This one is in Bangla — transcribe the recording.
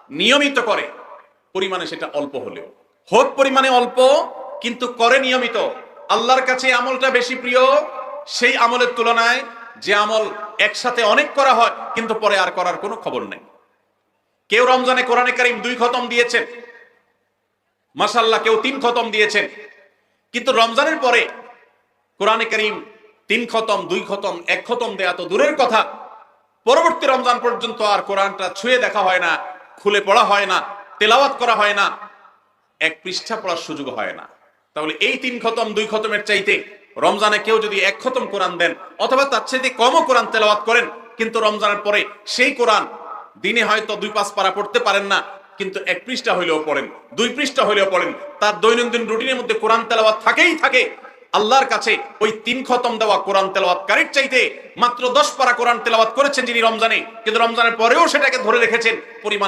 নিয়মিত করে, পরিমাণে সেটা অল্প হলেও হোক, পরিমাণে অল্প কিন্তু করে নিয়মিত, আল্লাহর কাছে আমলটা বেশি প্রিয় সেই আমলের তুলনায় যে আমল একসাথে অনেক করা হয় কিন্তু পরে আর করার কোনো খবর নেই। কেউ রমজানে কোরআনে কারীম 2 খতম দিয়েছেন, মাশাআল্লাহ, কেউ 3 খতম দিয়েছেন, কিন্তু রমজানের পরে কোরআনে কারীম 3 খতম, 2 খতম, 1 খতম দেয়া তো দূরের কথা, পরবর্তী রমজান পর্যন্ত আর কোরআনটা ছুঁয়ে দেখা হয় না, খুলে পড়া হয় না, তেলাওয়াত করা হয় না, 1 পৃষ্ঠা পড়ার সুযোগ হয় না। তাহলে এই 3 খতম 2 খতমের চাইতে রমজানে কেউ যদি 1 খতম কোরআন দেন অথবা তার চাইতে কমও কোরআন তেলাওয়াত করেন, কিন্তু রমজানের পরে সেই কোরআন দিনে হয়তো 2-5 পারা পড়তে পারেন না, কিন্তু 1 পৃষ্ঠা হইলেও পড়েন, 2 পৃষ্ঠা হইলেও পড়েন, তার দৈনন্দিন রুটিনের মধ্যে কোরআন তেলাওয়াত থাকেই থাকে। আল্লাহর কাছে ওই 3 খতম দেওয়া কোরআন তেলাওয়াতকারীর চাইতে মাত্র 10 পারা কোরআন তেলাওয়াত করেছেন যিনি রমজানে, কিন্তু রমজানের পরেও সেটাকে ধরে রেখেছেন, পরিমাণ